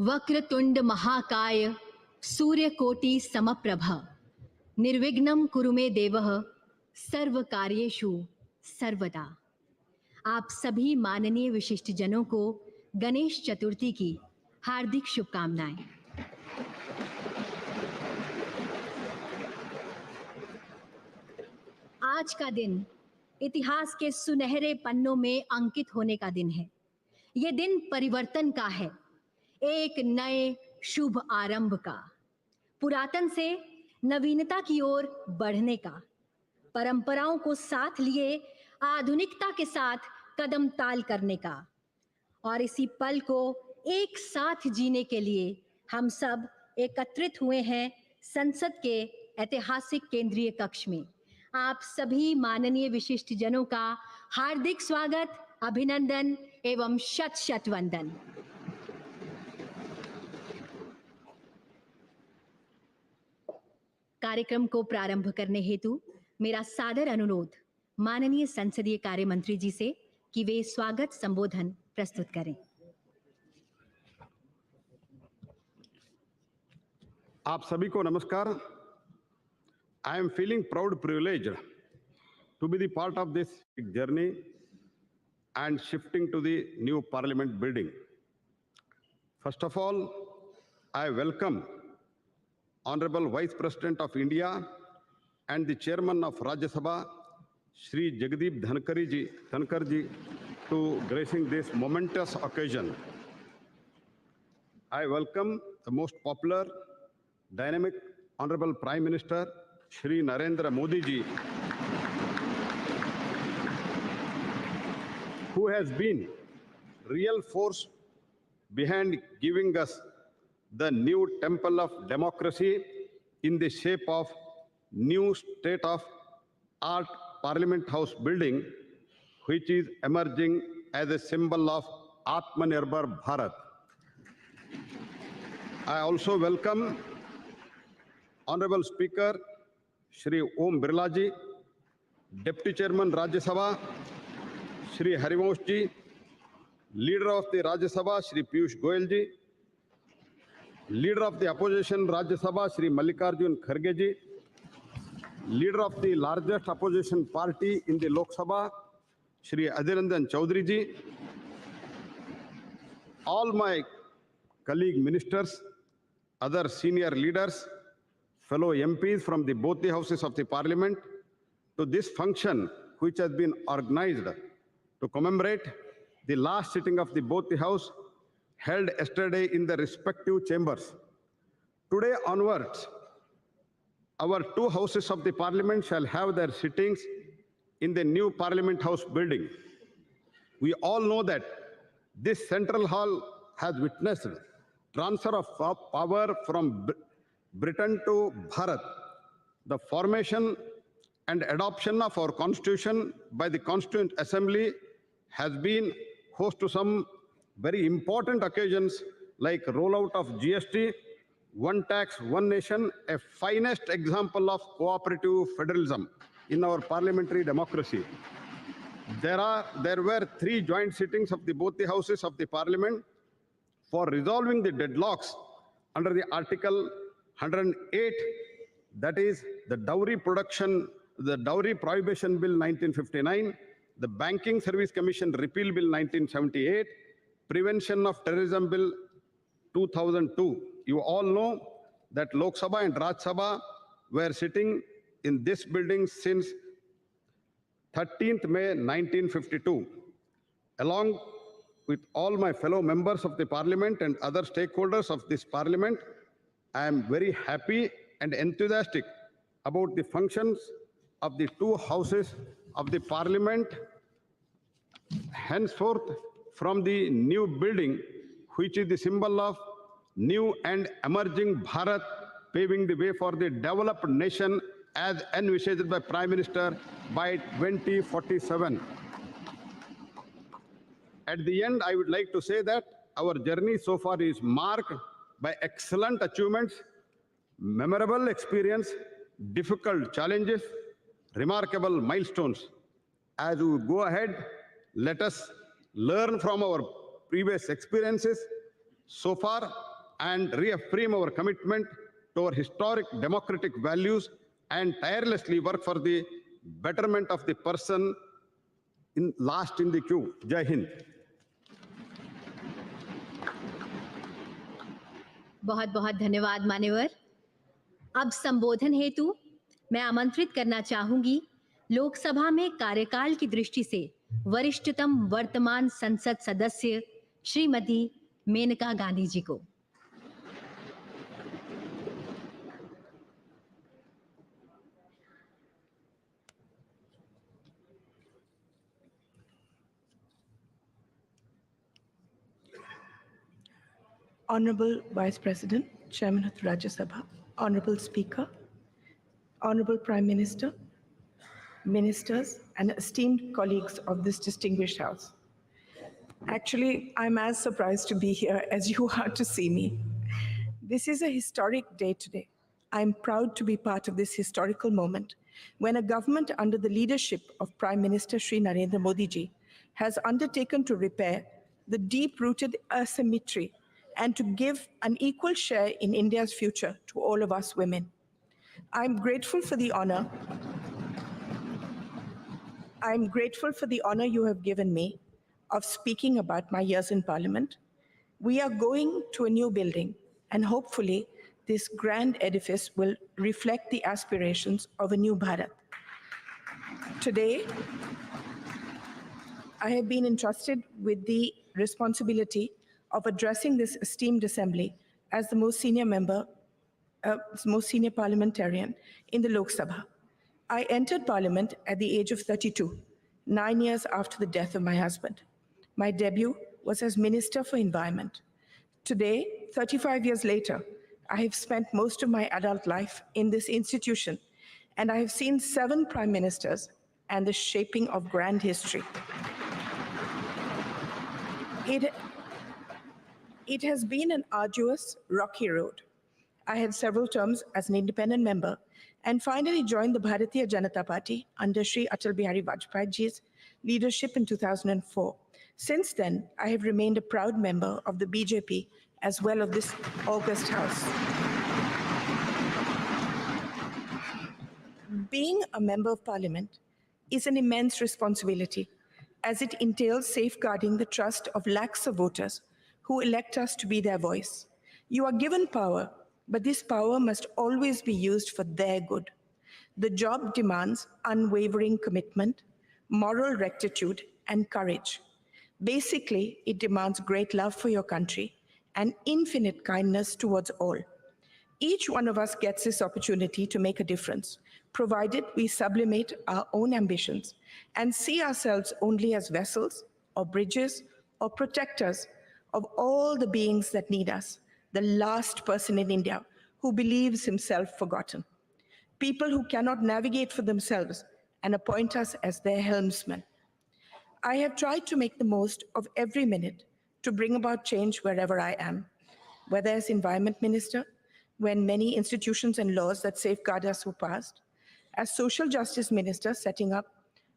वक्रतुंड महाकाय सूर्यकोटि समप्रभ निर्विघ्नं कुरु मे देवः सर्व कार्येषु सर्वदा। आप सभी माननीय विशिष्ट जनों को गणेश चतुर्थी की हार्दिक शुभकामनाएं। आज का दिन इतिहास के सुनहरे पन्नों में अंकित होने का दिन है। ये दिन परिवर्तन का है, एक नए शुभ आरंभ का, पुरातन से नवीनता की ओर बढ़ने का, परंपराओं को साथ लिए आधुनिकता के साथ कदम ताल करने का। और इसी पल को एक साथ जीने के लिए हम सब एकत्रित हुए हैं संसद के ऐतिहासिक केंद्रीय कक्ष में। आप सभी माननीय विशिष्ट जनों का हार्दिक स्वागत, अभिनंदन एवं शत शत वंदन। कार्यक्रम को प्रारंभ करने हेतु मेरा सादर अनुरोध माननीय संसदीय कार्य मंत्री जी से कि वे स्वागत संबोधन प्रस्तुत करें। आप सभी को नमस्कार। I am feeling proud, privileged to be the part of this journey and shifting to the new Parliament building. First of all, I welcome Honorable Vice President of India and the Chairman of Rajya Sabha, Shri Jagdeep Dhankar ji, to gracing this momentous occasion. I welcome the most popular, dynamic, Honorable Prime Minister, Shri Narendra Modi ji, who has been real force behind giving us the new temple of democracy in the shape of new state-of-art Parliament House building, which is emerging as a symbol of Atmanirbhar Bharat. I also welcome Honorable Speaker Shri Om Birla ji, Deputy Chairman Rajya Sabha Shri Harivansh ji, Leader of the Rajya Sabha Shri Piyush Goyal ji, Leader of the Opposition Rajya Sabha Shri Mallikarjun Kharge ji, Leader of the largest opposition party in the Lok Sabha Shri Adhir Ranjan Chaudhary ji, all my colleague ministers, other senior leaders, fellow MPs from both the houses of the Parliament, to this function which has been organized to commemorate the last sitting of both the House held yesterday in the respective chambers. Today onwards, our two houses of the Parliament shall have their sittings in the new Parliament House building. We all know that this central hall has witnessed transfer of power from Britain to Bharat. The formation and adoption of our constitution by the Constituent Assembly has been host to some very important occasions like rollout of GST, one tax, one nation, a finest example of cooperative federalism in our parliamentary democracy. There were 3 joint sittings of both the houses of the Parliament for resolving the deadlocks under the Article 108, that is the Dowry Prohibition Bill 1959, the Banking Service Commission Repeal Bill 1978, Prevention of Terrorism Bill 2002. You all know that Lok Sabha and Rajya Sabha were sitting in this building since 13th May 1952. Along with all my fellow members of the Parliament and other stakeholders of this Parliament, I am very happy and enthusiastic about the functions of the two houses of the Parliament henceforth from the new building, which is the symbol of new and emerging Bharat, paving the way for the developed nation as envisaged by Prime Minister by 2047. At the end, I would like to say that our journey so far is marked by excellent achievements, memorable experience, difficult challenges, remarkable milestones. As we go ahead, let us learn from our previous experiences. So far, and reaffirm our commitment to our historic democratic values and tirelessly work for the betterment of the person last in the queue. Jai Hind. बहुत बहुत धन्यवाद मान्यवर। अब संबोधन हेतु मैं आमंत्रित करना चाहूंगी लोकसभा में कार्यकाल की दृष्टि से वरिष्ठतम वर्तमान संसद सदस्य श्रीमती मेनका गांधी जी को। Honorable Vice President, Chairman of the Rajya Sabha, Honorable Speaker, Honorable Prime Minister, Ministers, and esteemed colleagues of this distinguished House. Actually, I'm as surprised to be here as you are to see me. This is a historic day today. I'm proud to be part of this historical moment when a government under the leadership of Prime Minister Shri Narendra Modi ji has undertaken to repair the deep-rooted asymmetry and to give an equal share in India's future to all of us women. I'm grateful for the honor you have given me of speaking about my years in Parliament. We are going to a new building, and hopefully this grand edifice will reflect the aspirations of a new Bharat. Today, I have been entrusted with the responsibility of addressing this esteemed assembly as the most senior parliamentarian in the Lok Sabha. I entered Parliament at the age of 32, 9 years after the death of my husband. My debut was as Minister for Environment. Today, 35 years later, I have spent most of my adult life in this institution, and I have seen 7 prime ministers and the shaping of grand history. It has been an arduous, rocky road. I had several terms as an independent member and finally joined the Bharatiya Janata Party under Shri Atal Bihari Vajpayee ji's leadership in 2004. Since then, I have remained a proud member of the BJP as well as this august House. Being a member of Parliament is an immense responsibility as it entails safeguarding the trust of lakhs of voters who elect us to be their voice. You are given power, but this power must always be used for their good. The job demands unwavering commitment, moral rectitude, and courage. Basically, it demands great love for your country and infinite kindness towards all. Each one of us gets this opportunity to make a difference, provided we sublimate our own ambitions and see ourselves only as vessels or bridges or protectors of all the beings that need us, the last person in India who believes himself forgotten. People who cannot navigate for themselves and appoint us as their helmsmen. I have tried to make the most of every minute to bring about change wherever I am, whether as Environment Minister, when many institutions and laws that safeguard us were passed, as Social Justice Minister setting up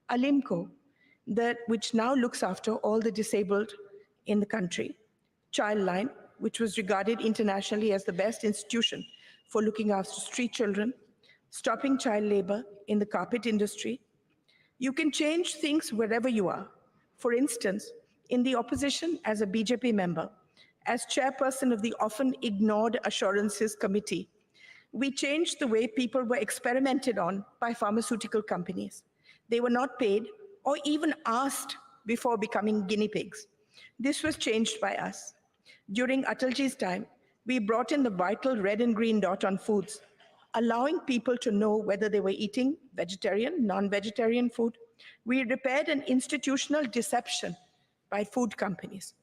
Alimco, which now looks after all the disabled in the country, Childline, which was regarded internationally as the best institution for looking after street children, stopping child labor in the carpet industry. You can change things wherever you are. For instance, in the opposition as a BJP member, as chairperson of the often ignored Assurances Committee, we changed the way people were experimented on by pharmaceutical companies. They were not paid or even asked before becoming guinea pigs. This was changed by us. During Atalji's time, we brought in the vital red and green dot on foods, allowing people to know whether they were eating vegetarian, non-vegetarian food. We repaired an institutional deception by food companies.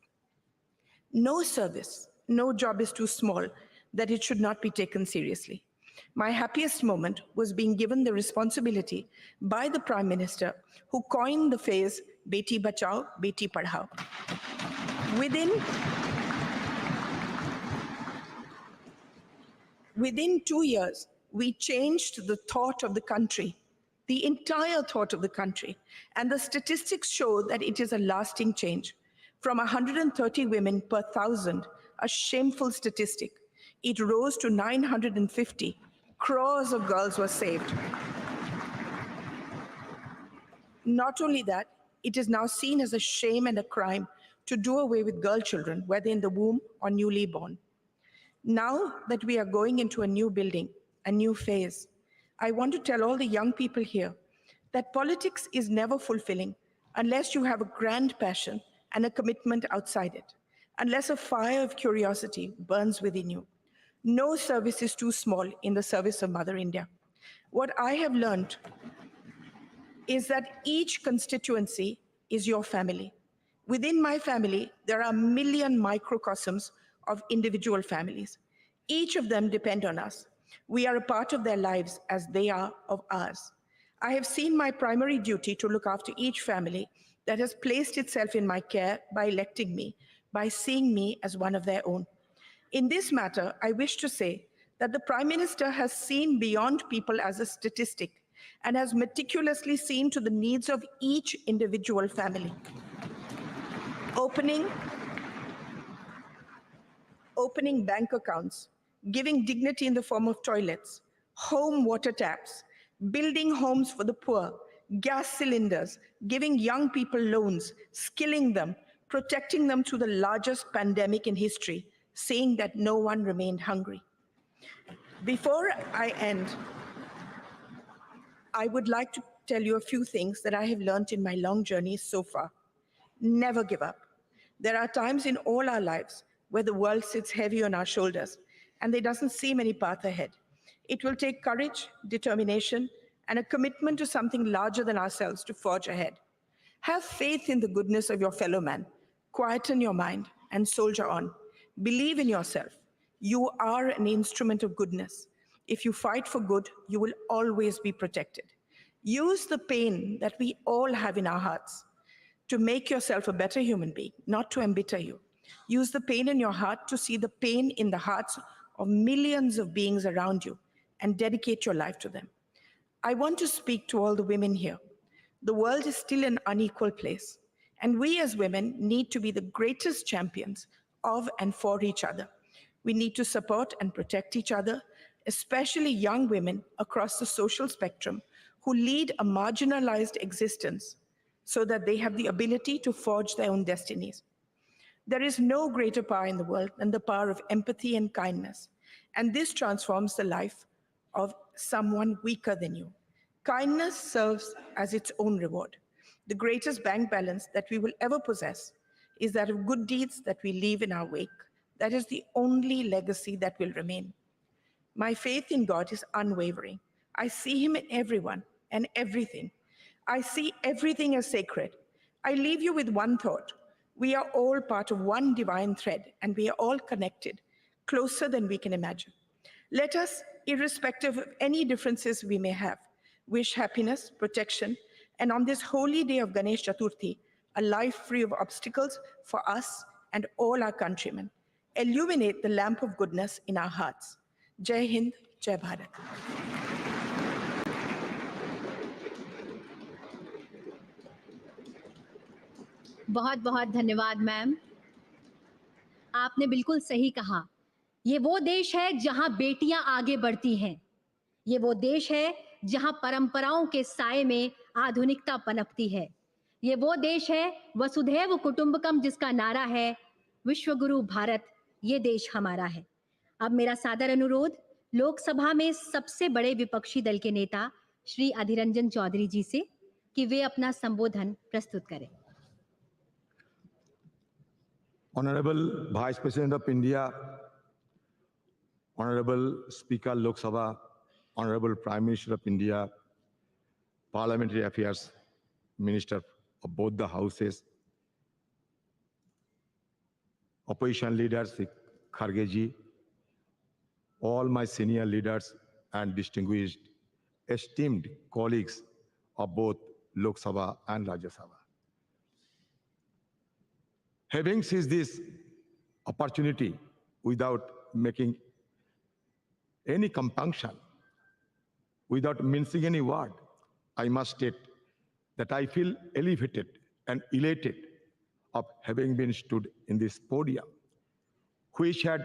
No service, no job is too small that it should not be taken seriously. My happiest moment was being given the responsibility by the Prime Minister who coined the phrase, Beti Bachao, Beti Padhao. Within 2 years, we changed the thought of the country, the entire thought of the country, and the statistics show that it is a lasting change. From 130 women per 1,000 a shameful statistic. It rose to 950. Crores of girls were saved. Not only that, it is now seen as a shame and a crime to do away with girl children, whether in the womb or newly born. Now that we are going into a new building, a new phase, I want to tell all the young people here that politics is never fulfilling unless you have a grand passion and a commitment outside it, unless a fire of curiosity burns within you. No service is too small in the service of Mother India. What I have learned is that each constituency is your family. Within my family, there are a million microcosms of individual families. Each of them depend on us. We are a part of their lives as they are of ours. I have seen my primary duty to look after each family that has placed itself in my care by electing me, by seeing me as one of their own. In this matter, I wish to say that the Prime Minister has seen beyond people as a statistic and has meticulously seen to the needs of each individual family. Opening bank accounts, giving dignity in the form of toilets, home water taps, building homes for the poor, gas cylinders, giving young people loans, skilling them, protecting them through the largest pandemic in history, saying that no one remained hungry. Before I end, I would like to tell you a few things that I have learned in my long journey so far. Never give up. There are times in all our lives where the world sits heavy on our shoulders and there doesn't seem any path ahead. It will take courage, determination, and a commitment to something larger than ourselves to forge ahead. Have faith in the goodness of your fellow man. Quieten your mind and soldier on. Believe in yourself. You are an instrument of goodness. If you fight for good, you will always be protected. Use the pain that we all have in our hearts to make yourself a better human being, not to embitter you. Use the pain in your heart to see the pain in the hearts of millions of beings around you and dedicate your life to them. I want to speak to all the women here. The world is still an unequal place, and we as women need to be the greatest champions of and for each other. We need to support and protect each other, especially young women across the social spectrum who lead a marginalized existence so that they have the ability to forge their own destinies. There is no greater power in the world than the power of empathy and kindness, and this transforms the life of someone weaker than you. Kindness serves as its own reward. The greatest bank balance that we will ever possess is that of good deeds that we leave in our wake. That is the only legacy that will remain. My faith in God is unwavering. I see Him in everyone and everything. I see everything as sacred. I leave you with one thought. We are all part of one divine thread, and we are all connected, closer than we can imagine. Let us, irrespective of any differences we may have, wish happiness, protection, and on this holy day of Ganesh Chaturthi, a life free of obstacles for us and all our countrymen. Illuminate the lamp of goodness in our hearts. Jai Hind, Jai Bharat. बहुत बहुत धन्यवाद ma'am. आपने बिल्कुल सही कहा, ये वो देश है जहां बेटियां आगे बढ़ती हैं, ये वो देश है जहां परंपराओं के साए में आधुनिकता पनपती है, ये वो देश है वसुधैव कुटुंबकम जिसका नारा है विश्वगुरु भारत, ये देश हमारा है। अब मेरा सादर अनुरोध लोकसभा में सबसे बड़े विपक्षी दल के नेता श्री अधीर रंजन चौधरी जी से कि वे अपना संबोधन प्रस्तुत करें। Honorable Vice President of India, Honorable Speaker Lok Sabha, Honorable Prime Minister of India, Parliamentary Affairs Minister of both the houses, opposition leaders, Kharge ji, all my senior leaders and distinguished, esteemed colleagues of both Lok Sabha and Rajya Sabha. Having seized this opportunity without making any compunction, without mincing any word, I must state that I feel elevated and elated of having been stood in this podium, which had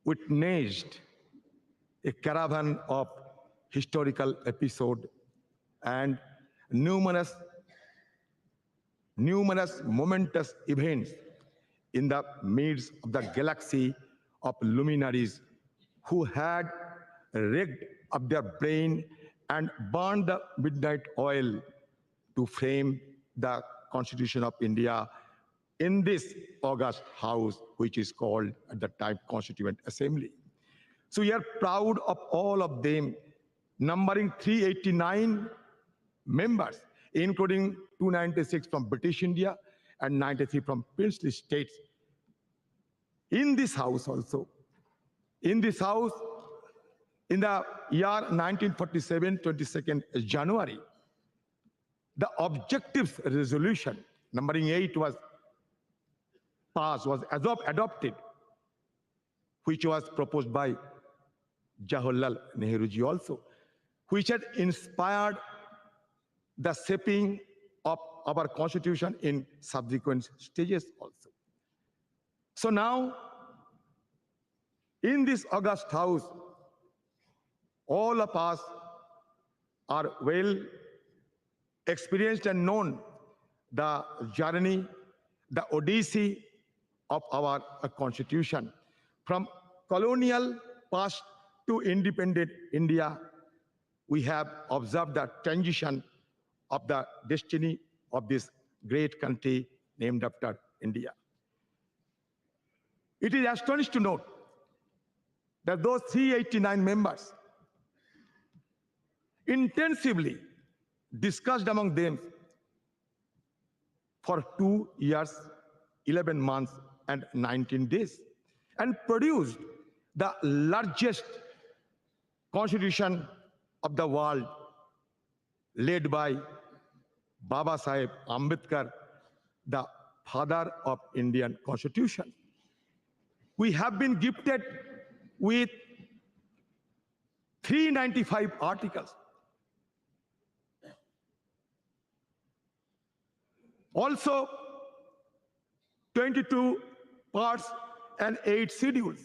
witnessed a caravan of historical episodes and numerous momentous events in the midst of the galaxy of luminaries who had rigged up their brain and burned the midnight oil to frame the Constitution of India in this august house, which is called at the time Constituent Assembly. So we are proud of all of them, numbering 389 members, including 296 from British India and 93 from princely states. In this house also, in this house, in the year 1947, 22nd January, the objectives resolution, numbering 8, was passed, was adopted, which was proposed by Jawaharlal Nehru ji also, which had inspired the shaping of our constitution in subsequent stages also. So now, in this august house, all of us are well experienced and known the journey, the odyssey of our constitution. From colonial past to independent India, we have observed the transition of the destiny of this great country named after India. It is astonishing to note that those 389 members intensively discussed among them for 2 years, 11 months, and 19 days, and produced the largest constitution of the world, led by Baba Saheb Ambedkar, the father of Indian Constitution. We have been gifted with 395 articles. Also, 22 parts and 8 schedules.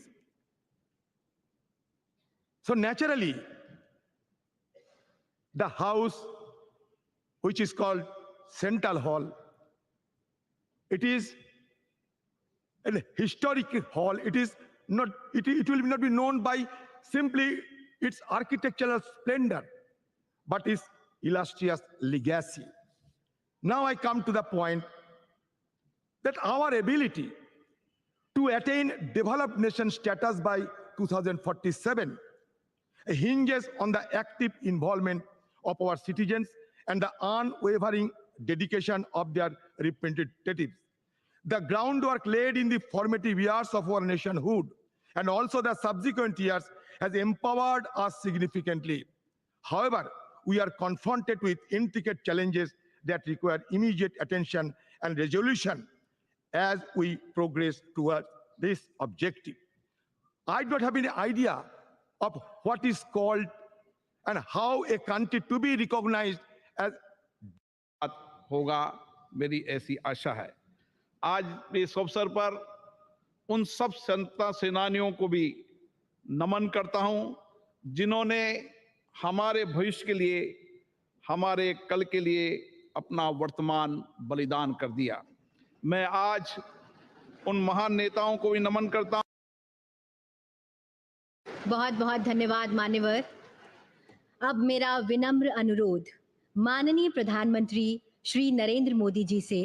So naturally, the house, which is called Central Hall, it is a historic hall. It is not. It will not be known by simply its architectural splendor, but its illustrious legacy. Now I come to the point that our ability to attain developed nation status by 2047 hinges on the active involvement of our citizens and the unwavering dedication of their representatives. The groundwork laid in the formative years of our nationhood and also the subsequent years has empowered us significantly. However, we are confronted with intricate challenges that require immediate attention and resolution as we progress toward this objective. I don't have any idea of what is called and how a country to be recognized as होगा, मेरी ऐसी आशा है। आज इस अवसर पर उन सब स्वतंत्रता सेनानियों को भी नमन करता हूं जिन्होंने हमारे भविष्य के लिए, हमारे कल के लिए अपना वर्तमान बलिदान कर दिया। मैं आज उन महान नेताओं को भी नमन करता हूं। बहुत बहुत धन्यवाद मान्यवर। अब मेरा विनम्र अनुरोध माननीय प्रधानमंत्री श्री नरेंद्र मोदी जी से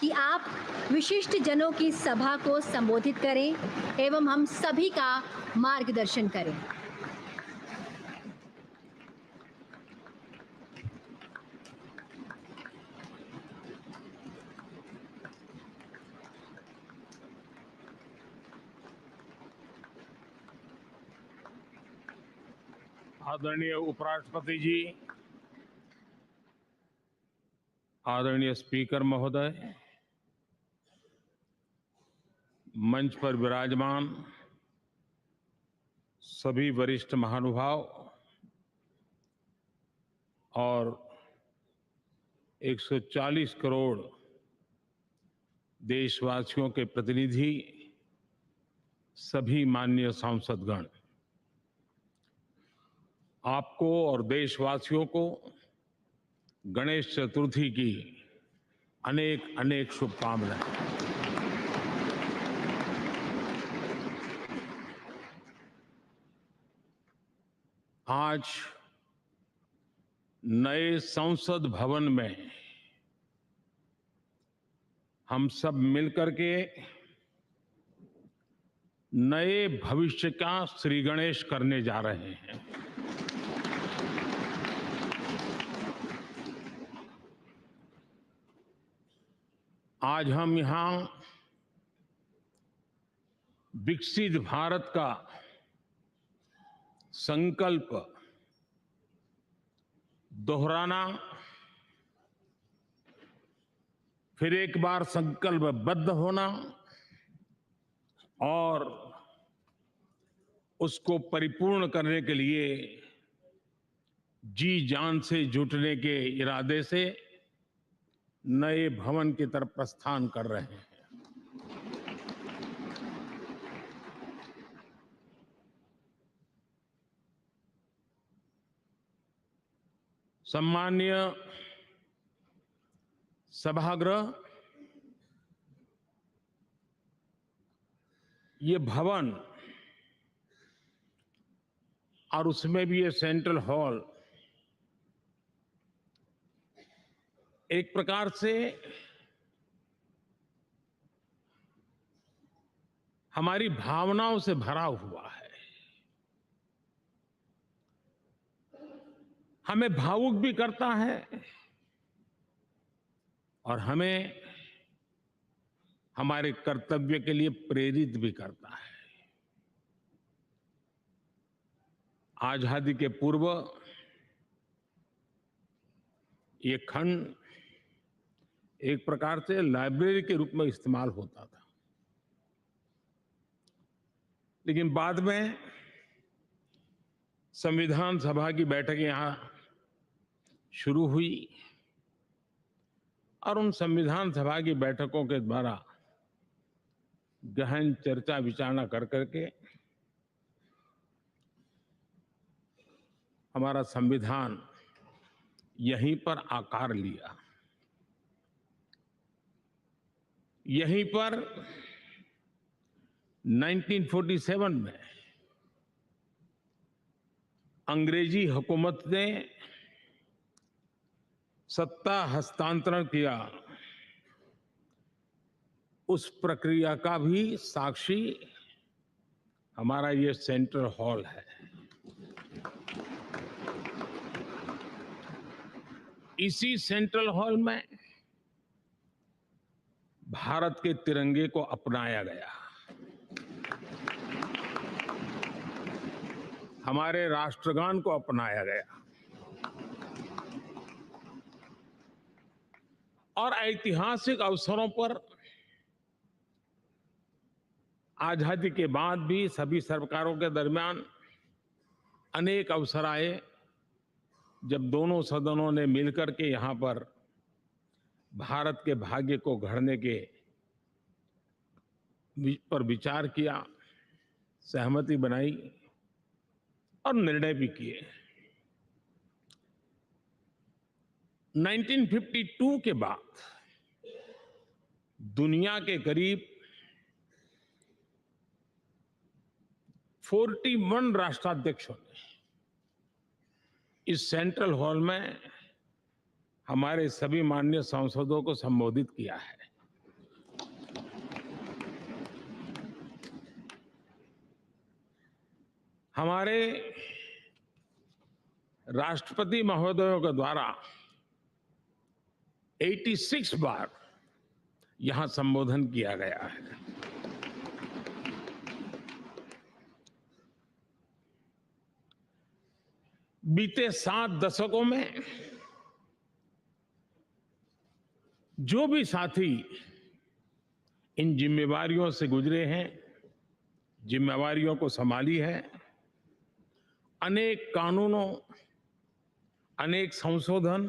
कि आप विशिष्ट जनों की सभा को संबोधित करें एवं हम सभी का मार्गदर्शन करें। आदरणीय उपराष्ट्रपति जी, आदरणीय स्पीकर महोदय, मंच पर विराजमान सभी वरिष्ठ महानुभाव और 140 करोड़ देशवासियों के प्रतिनिधि, सभी माननीय सांसदगण, आपको और देशवासियों को गणेश चतुर्थी की अनेक अनेक शुभकामनाएं। आज नए संसद भवन में हम सब मिलकर के नए भविष्य का श्री गणेश करने जा रहे हैं। आज हम यहां विकसित भारत का संकल्प दोहराना, फिर एक बार संकल्पबद्ध होना और उसको परिपूर्ण करने के लिए जी जान से जुटने के इरादे से नए भवन की तरफ प्रस्थान कर रहे हैं। सम्माननीय सभागृह, ये भवन और उसमें भी ये सेंट्रल हॉल एक प्रकार से हमारी भावनाओं से भरा हुआ है। हमें भावुक भी करता है और हमें हमारे कर्तव्य के लिए प्रेरित भी करता है। आजादी के पूर्व ये खंड एक प्रकार से लाइब्रेरी के रूप में इस्तेमाल होता था, लेकिन बाद में संविधान सभा की बैठकें यहां शुरू हुई और उन संविधान सभा की बैठकों के द्वारा गहन चर्चा विचारणा कर करके हमारा संविधान यहीं पर आकार लिया। यहीं पर 1947 में अंग्रेजी हुकूमत ने सत्ता हस्तांतरण किया, उस प्रक्रिया का भी साक्षी हमारा ये सेंट्रल हॉल है। इसी सेंट्रल हॉल में भारत के तिरंगे को अपनाया गया, हमारे राष्ट्रगान को अपनाया गया और ऐतिहासिक अवसरों पर आजादी के बाद भी सभी सरकारों के दरमियान अनेक अवसर आए जब दोनों सदनों ने मिलकर के यहां पर भारत के भाग्य को गढ़ने के पर विचार किया, सहमति बनाई और निर्णय भी किए। 1952 के बाद दुनिया के करीब 41 राष्ट्राध्यक्षों ने इस सेंट्रल हॉल में हमारे सभी माननीय सांसदों को संबोधित किया है। हमारे राष्ट्रपति महोदयों के द्वारा 86 बार यहां संबोधन किया गया है। बीते 7 दशकों में जो भी साथी इन जिम्मेवारियों से गुजरे हैं, जिम्मेवारियों को संभाली है, अनेक कानूनों, अनेक संशोधन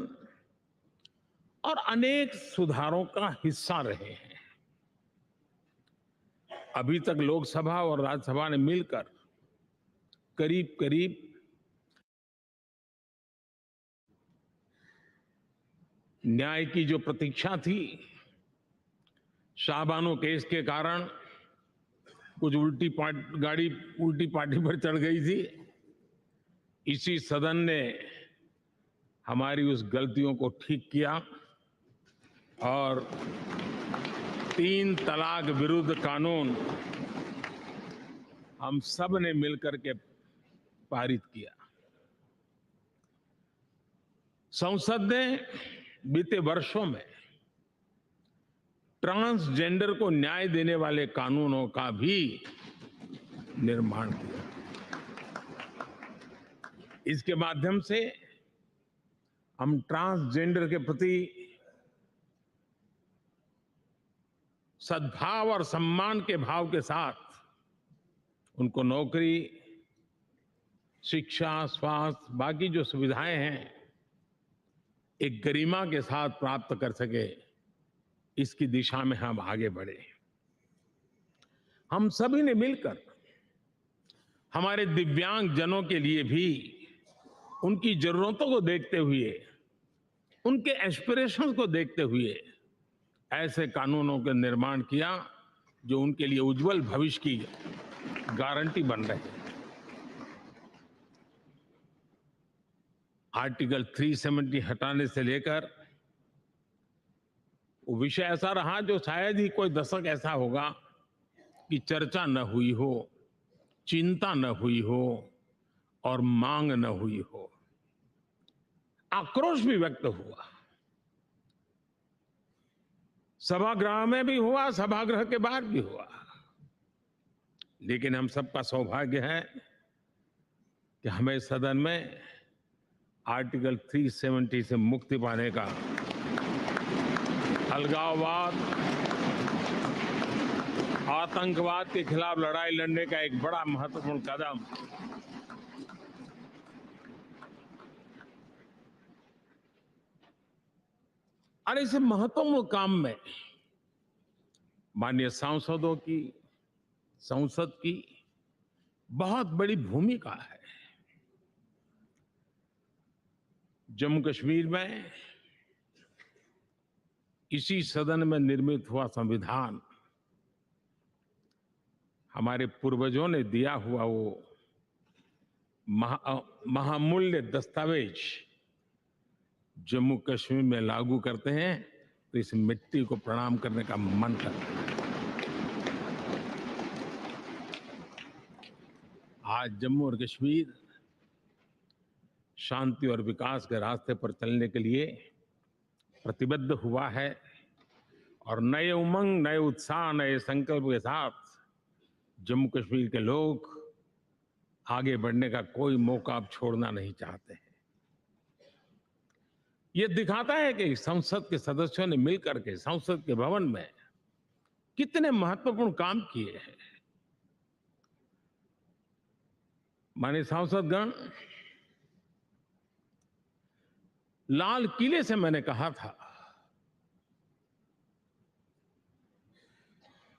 और अनेक सुधारों का हिस्सा रहे हैं। अभी तक लोकसभा और राज्यसभा ने मिलकर करीब करीब न्याय की जो प्रतीक्षा थी, शाहबानो केस के कारण कुछ गाड़ी उल्टी पार्टी पर चढ़ गई थी। इसी सदन ने हमारी उस गलतियों को ठीक किया और 3 तलाक विरुद्ध कानून हम सब ने मिलकर के पारित किया। संसद ने बीते वर्षों में ट्रांसजेंडर को न्याय देने वाले कानूनों का भी निर्माण किया। इसके माध्यम से हम ट्रांसजेंडर के प्रति सद्भाव और सम्मान के भाव के साथ उनको नौकरी, शिक्षा, स्वास्थ्य, बाकी जो सुविधाएं हैं, एक गरिमा के साथ प्राप्त कर सके, इसकी दिशा में हम आगे बढ़े। हम सभी ने मिलकर हमारे दिव्यांग जनों के लिए भी उनकी जरूरतों को देखते हुए, उनके एस्पिरेशंस को देखते हुए ऐसे कानूनों का निर्माण किया जो उनके लिए उज्जवल भविष्य की गारंटी बन रहे हैं। आर्टिकल 370 हटाने से लेकर वो विषय ऐसा रहा जो शायद ही कोई दशक ऐसा होगा कि चर्चा न हुई हो, चिंता न हुई हो और मांग न हुई हो। आक्रोश भी व्यक्त हुआ, सभागृह में भी हुआ, सभागृह के बाहर भी हुआ। लेकिन हम सबका सौभाग्य है कि हमें सदन में आर्टिकल 370 से मुक्ति पाने का, अलगाववाद, आतंकवाद के खिलाफ लड़ाई लड़ने का एक बड़ा महत्वपूर्ण कदम और इस महत्वपूर्ण काम में माननीय सांसदों की, संसद की बहुत बड़ी भूमिका है। जम्मू कश्मीर में इसी सदन में निर्मित हुआ संविधान हमारे पूर्वजों ने दिया हुआ वो महामूल्य दस्तावेज जम्मू कश्मीर में लागू करते हैं तो इस मिट्टी को प्रणाम करने का मन करता है। आज जम्मू और कश्मीर शांति और विकास के रास्ते पर चलने के लिए प्रतिबद्ध हुआ है और नए उमंग, नए उत्साह, नए संकल्प के साथ जम्मू कश्मीर के लोग आगे बढ़ने का कोई मौका अब छोड़ना नहीं चाहते हैं। ये दिखाता है कि संसद के सदस्यों ने मिलकर के संसद के भवन में कितने महत्वपूर्ण काम किए हैं। माननीय सांसदगण, लाल किले से मैंने कहा था,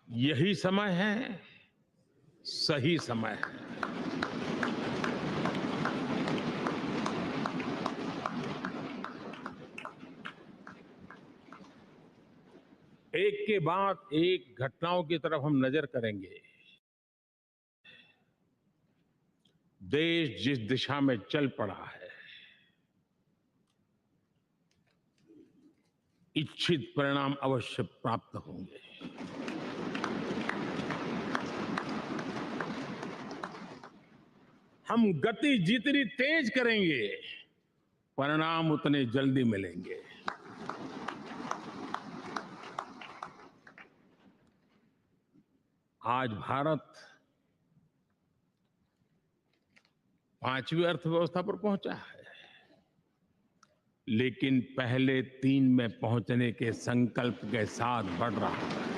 यही समय है, सही समय है। एक के बाद एक घटनाओं की तरफ हम नजर करेंगे। देश जिस दिशा में चल पड़ा है, इच्छित परिणाम अवश्य प्राप्त होंगे। हम गति जितनी तेज करेंगे, परिणाम उतने जल्दी मिलेंगे। आज भारत 5वीं अर्थव्यवस्था पर पहुंचा है, लेकिन पहले 3 में पहुंचने के संकल्प के साथ बढ़ रहा है।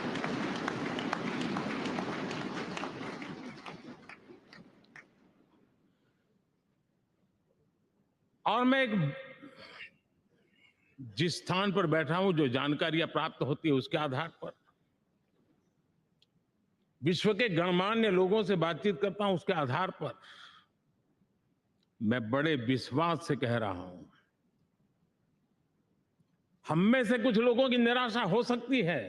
और मैं जिस स्थान पर बैठा हूं, जो जानकारियां प्राप्त होती है उसके आधार पर विश्व के गणमान्य लोगों से बातचीत करता हूं, उसके आधार पर मैं बड़े विश्वास से कह रहा हूं, हम में से कुछ लोगों की निराशा हो सकती है,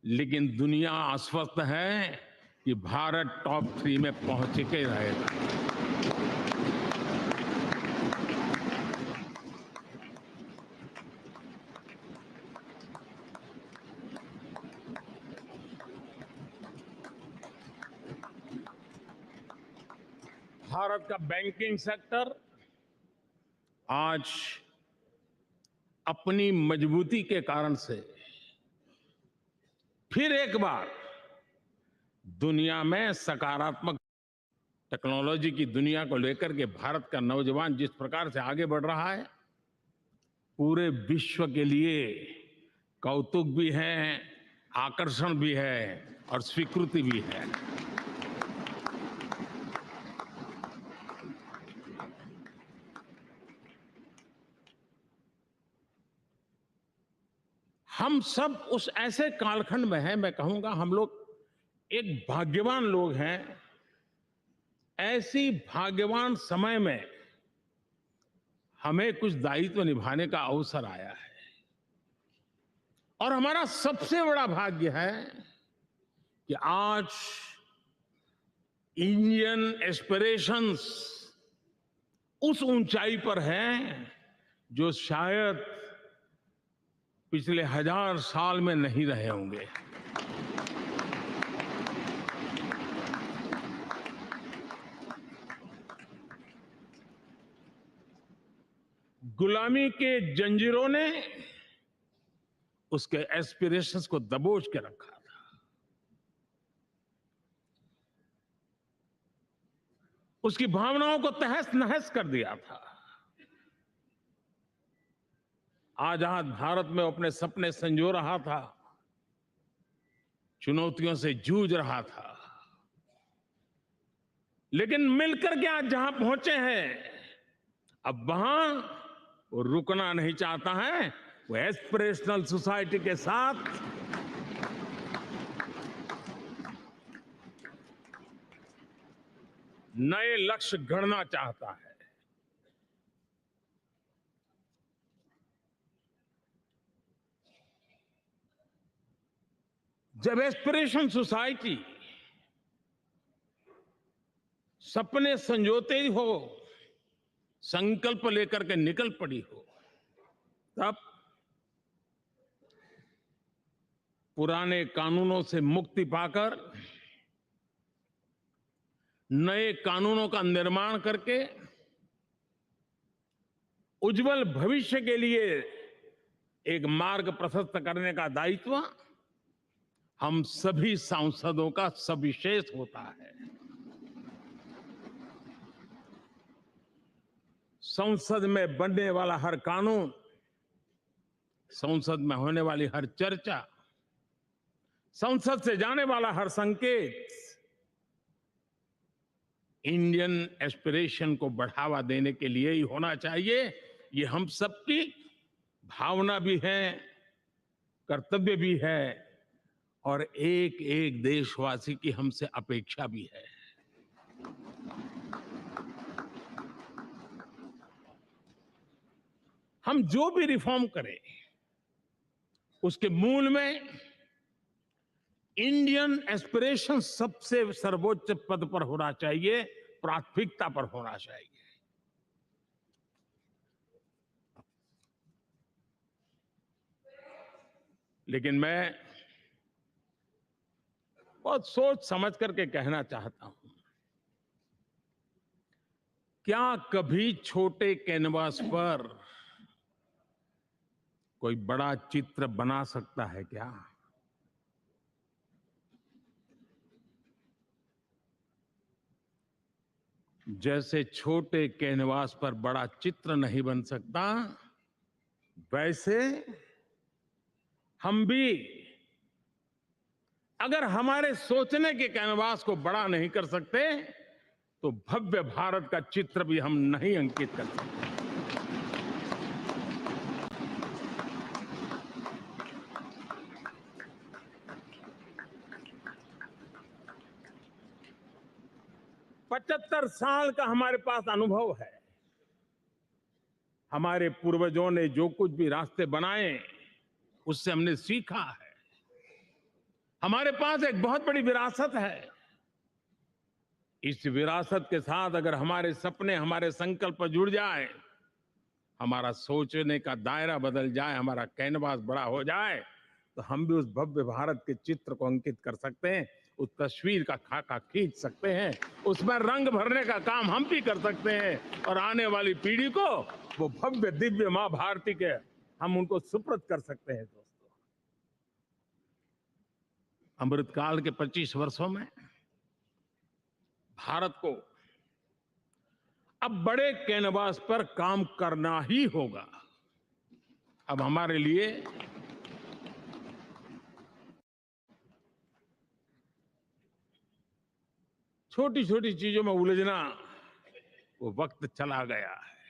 लेकिन दुनिया आश्वस्त है कि भारत टॉप 3 में पहुंच के रहेगा। भारत का बैंकिंग सेक्टर आज अपनी मजबूती के कारण से फिर एक बार दुनिया में सकारात्मक टेक्नोलॉजी की दुनिया को लेकर के भारत का नौजवान जिस प्रकार से आगे बढ़ रहा है, पूरे विश्व के लिए कौतुक भी है, आकर्षण भी है और स्वीकृति भी है। हम सब उस ऐसे कालखंड में हैं, मैं कहूंगा हम लोग एक भाग्यवान लोग हैं। ऐसी भाग्यवान समय में हमें कुछ दायित्व निभाने का अवसर आया है और हमारा सबसे बड़ा भाग्य है कि आज इंडियन एस्पिरेशंस उस ऊंचाई पर हैं जो शायद पिछले 1000 साल में नहीं रहे होंगे। गुलामी के जंजीरों ने उसके एस्पिरेशंस को दबोच के रखा था, उसकी भावनाओं को तहस नहस कर दिया था। आजाद भारत में अपने सपने संजो रहा था, चुनौतियों से जूझ रहा था, लेकिन मिलकर के आज जहां पहुंचे हैं, अब वहां वो रुकना नहीं चाहता है। वो एस्पिरेशनल सोसाइटी के साथ नए लक्ष्य गढ़ना चाहता है। जब एस्पिरेशन सोसाइटी सपने संजोते ही हो, संकल्प लेकर के निकल पड़ी हो, तब पुराने कानूनों से मुक्ति पाकर नए कानूनों का निर्माण करके उज्जवल भविष्य के लिए एक मार्ग प्रशस्त करने का दायित्व हम सभी सांसदों का सविशेष होता है। संसद में बनने वाला हर कानून, संसद में होने वाली हर चर्चा, संसद से जाने वाला हर संकेत इंडियन एस्पिरेशन को बढ़ावा देने के लिए ही होना चाहिए। ये हम सबकी भावना भी है, कर्तव्य भी है और एक एक देशवासी की हमसे अपेक्षा भी है। हम जो भी रिफॉर्म करें, उसके मूल में इंडियन एस्पिरेशन सबसे सर्वोच्च पद पर होना चाहिए, प्राथमिकता पर होना चाहिए। लेकिन मैं बहुत सोच समझ करके कहना चाहता हूं, क्या कभी छोटे कैनवास पर कोई बड़ा चित्र बना सकता है क्या? जैसे छोटे कैनवास पर बड़ा चित्र नहीं बन सकता, वैसे हम भी अगर हमारे सोचने के कैनवास को बड़ा नहीं कर सकते, तो भव्य भारत का चित्र भी हम नहीं अंकित कर सकते। 75 साल का हमारे पास अनुभव है। हमारे पूर्वजों ने जो कुछ भी रास्ते बनाए उससे हमने सीखा है। हमारे पास एक बहुत बड़ी विरासत है। इस विरासत के साथ अगर हमारे सपने, हमारे संकल्प जुड़ जाए, हमारा सोचने का दायरा बदल जाए, हमारा कैनवास बड़ा हो जाए, तो हम भी उस भव्य भारत के चित्र को अंकित कर सकते हैं, उस तस्वीर का खाका खींच सकते हैं, उसमें रंग भरने का काम हम भी कर सकते हैं और आने वाली पीढ़ी को वो भव्य दिव्य मां भारती के हम उनको सुपुर्द कर सकते हैं। दोस्तों, अमृतकाल के 25 वर्षों में भारत को अब बड़े कैनवास पर काम करना ही होगा। अब हमारे लिए छोटी छोटी चीजों में उलझना वो वक्त चला गया है।